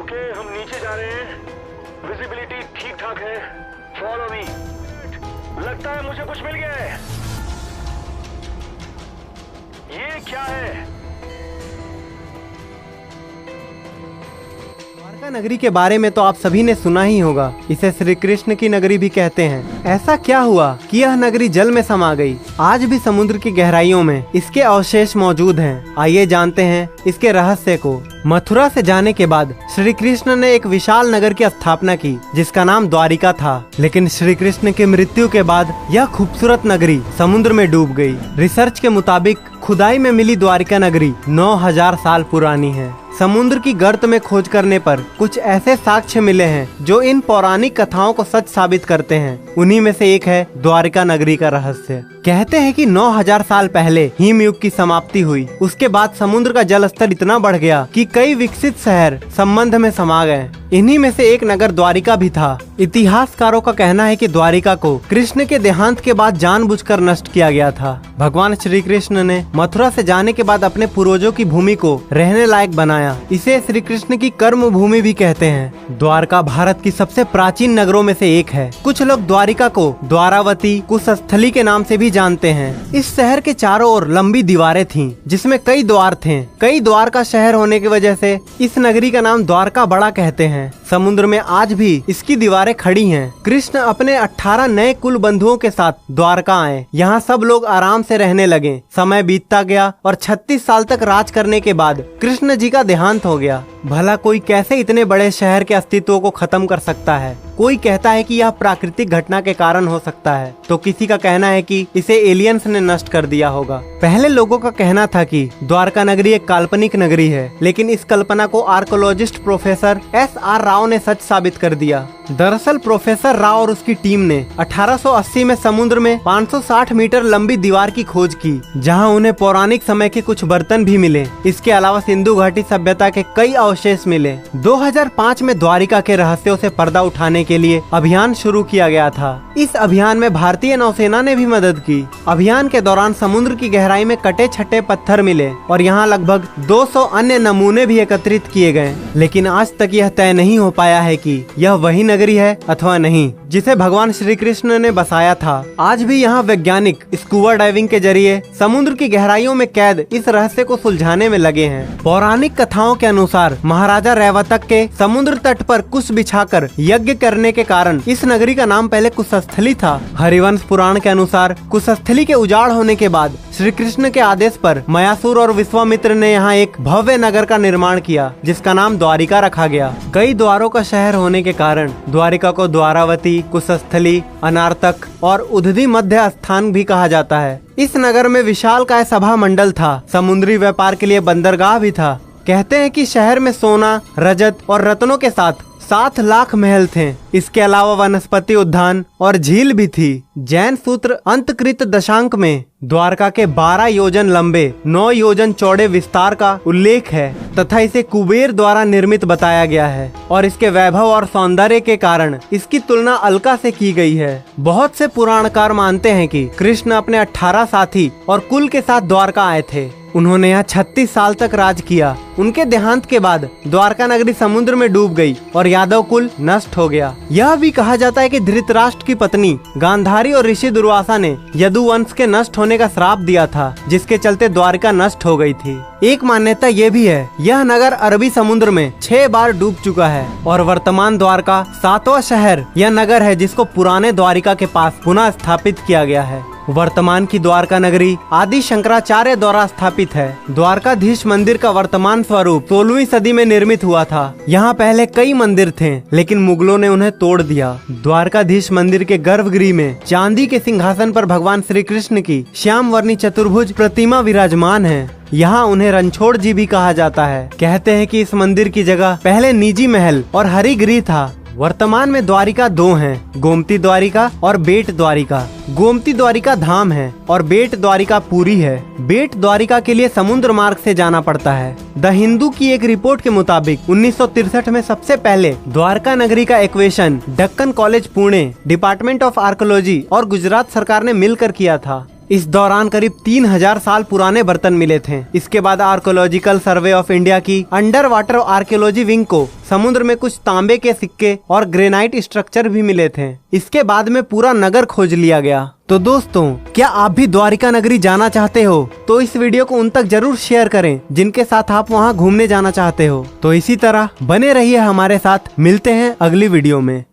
Okay, हम नीचे जा रहे हैं। विजिबिलिटी ठीक ठाक है। Follow me. लगता है मुझे कुछ मिल गया है। ये क्या है? द्वारका नगरी के बारे में तो आप सभी ने सुना ही होगा। इसे श्री कृष्ण की नगरी भी कहते हैं। ऐसा क्या हुआ कि यह नगरी जल में समा गई? आज भी समुद्र की गहराइयों में इसके अवशेष मौजूद हैं। आइए जानते हैं इसके रहस्य को। मथुरा से जाने के बाद श्री कृष्ण ने एक विशाल नगर की स्थापना की जिसका नाम द्वारिका था। लेकिन श्री कृष्ण की मृत्यु के बाद यह खूबसूरत नगरी समुद्र में डूब गई। रिसर्च के मुताबिक खुदाई में मिली द्वारिका नगरी 9000 साल पुरानी है। समुद्र की गर्त में खोज करने पर कुछ ऐसे साक्ष्य मिले हैं जो इन पौराणिक कथाओं को सच साबित करते हैं। उन्हीं में से एक है द्वारिका नगरी का रहस्य। कहते हैं कि 9000 साल पहले हिम युग की समाप्ति हुई। उसके बाद समुद्र का जल स्तर इतना बढ़ गया कि कई विकसित शहर संबंध में समा गए। इन्हीं में से एक नगर द्वारिका भी था। इतिहासकारों का कहना है कि द्वारिका को कृष्ण के देहांत के बाद जानबूझकर नष्ट किया गया था। भगवान श्री कृष्ण ने मथुरा से जाने के बाद अपने पूर्वजों की भूमि को रहने लायक बनाया। इसे श्री कृष्ण की कर्म भूमि भी कहते हैं। द्वारका भारत की सबसे प्राचीन नगरों में से एक है। कुछ लोग द्वारिका को द्वारावती कुशस्थली के नाम से भी जानते हैं। इस शहर के चारों ओर लंबी दीवारें थीं, जिसमें कई द्वार थे। कई द्वार का शहर होने की वजह से इस नगरी का नाम द्वारका बड़ा कहते हैं। समुद्र में आज भी इसकी दीवारें खड़ी हैं। कृष्ण अपने 18 नए कुल बंधुओं के साथ द्वारका आए। यहाँ सब लोग आराम से रहने लगे। समय बीतता गया और 36 साल तक राज करने के बाद कृष्ण जी का देहांत हो गया। भला कोई कैसे इतने बड़े शहर के अस्तित्व को खत्म कर सकता है? कोई कहता है कि यह प्राकृतिक घटना के कारण हो सकता है, तो किसी का कहना है कि इसे एलियंस ने नष्ट कर दिया होगा। पहले लोगों का कहना था कि द्वारका नगरी एक काल्पनिक नगरी है, लेकिन इस कल्पना को आर्कोलॉजिस्ट प्रोफेसर SR राव ने सच साबित कर दिया। दरअसल प्रोफेसर राव और उसकी टीम ने 1880 में समुद्र में 560 मीटर लंबी दीवार की खोज की, जहां उन्हें पौराणिक समय के कुछ बर्तन भी मिले। इसके अलावा सिंधु घाटी सभ्यता के कई अवशेष मिले। 2005 में द्वारिका के रहस्यों से पर्दा उठाने के लिए अभियान शुरू किया गया था। इस अभियान में भारतीय नौसेना ने भी मदद की। अभियान के दौरान समुद्र की गहराई में कटे छटे पत्थर मिले और यहाँ लगभग 200 अन्य नमूने भी एकत्रित किए गए। लेकिन आज तक यह तय नहीं हो पाया है कि यह वही नगरी है अथवा नहीं जिसे भगवान श्री कृष्ण ने बसाया था। आज भी यहाँ वैज्ञानिक स्कूबा डाइविंग के जरिए समुद्र की गहराइयों में कैद इस रहस्य को सुलझाने में लगे हैं। पौराणिक कथाओं के अनुसार महाराजा रैवतक के समुद्र तट पर कुश बिछाकर यज्ञ करने के कारण इस नगरी का नाम पहले कुशस्थली था। हरिवंश पुराण के अनुसार कुशस्थली के उजाड़ होने के बाद श्री कृष्ण के आदेश पर मयासुर और विश्वामित्र ने यहाँ एक भव्य नगर का निर्माण किया, जिसका नाम द्वारिका रखा गया। कई द्वारों का शहर होने के कारण द्वारिका को द्वारावती, कुशस्थली, अनार्तक और उद्धि मध्य स्थान भी कहा जाता है। इस नगर में विशालकाय सभा मंडल था। समुद्री व्यापार के लिए बंदरगाह भी था। कहते हैं कि शहर में सोना, रजत और रत्नों के साथ 7 लाख महल थे। इसके अलावा वनस्पति उद्यान और झील भी थी। जैन सूत्र अंतकृत दशांक में द्वारका के 12 योजन लंबे 9 योजन चौड़े विस्तार का उल्लेख है तथा इसे कुबेर द्वारा निर्मित बताया गया है और इसके वैभव और सौंदर्य के कारण इसकी तुलना अलका से की गई है। बहुत से पुराणकार मानते हैं कि कृष्ण अपने 18 साथी और कुल के साथ द्वारका आए थे। उन्होंने यहाँ 36 साल तक राज किया। उनके देहांत के बाद द्वारका नगरी समुद्र में डूब गई और यादव कुल नष्ट हो गया। यह भी कहा जाता है कि धृतराष्ट्र की पत्नी गांधारी और ऋषि दुर्वासा ने यदु वंश के नष्ट होने का श्राप दिया था, जिसके चलते द्वारका नष्ट हो गई थी। एक मान्यता ये भी है, यह नगर अरबी समुद्र में 6 बार डूब चुका है और वर्तमान द्वारका 7वां शहर यह नगर है जिसको पुराने द्वारिका के पास पुनः स्थापित किया गया है। वर्तमान की द्वारका नगरी आदि शंकराचार्य द्वारा स्थापित है। द्वारकाधीश मंदिर का वर्तमान स्वरूप 16वीं सदी में निर्मित हुआ था। यहाँ पहले कई मंदिर थे, लेकिन मुगलों ने उन्हें तोड़ दिया। द्वारकाधीश मंदिर के गर्भगृह में चांदी के सिंहासन पर भगवान श्री कृष्ण की श्याम वर्णी चतुर्भुज प्रतिमा विराजमान है। यहाँ उन्हें रणछोड़ जी भी कहा जाता है। कहते हैं कि इस मंदिर की जगह पहले निजी महल और हरिगृह था। वर्तमान में द्वारिका 2 हैं, गोमती द्वारिका और बेट द्वारिका। गोमती द्वारिका धाम है और बेट द्वारिका पुरी है। बेट द्वारिका के लिए समुद्र मार्ग से जाना पड़ता है। द हिंदू की एक रिपोर्ट के मुताबिक 1963 में सबसे पहले द्वारका नगरी का equation Deccan college Pune, department of archaeology और गुजरात सरकार ने मिलकर किया था। इस दौरान करीब 3000 साल पुराने बर्तन मिले थे। इसके बाद आर्कोलॉजिकल सर्वे ऑफ इंडिया की अंडर वाटर आर्कियोलॉजी विंग को समुद्र में कुछ तांबे के सिक्के और ग्रेनाइट स्ट्रक्चर भी मिले थे। इसके बाद में पूरा नगर खोज लिया गया। तो दोस्तों, क्या आप भी द्वारिका नगरी जाना चाहते हो? तो इस वीडियो को उन तक जरूर शेयर करें जिनके साथ आप वहां घूमने जाना चाहते हो। तो इसी तरह बने रहिए हमारे साथ, मिलते हैं अगली वीडियो में।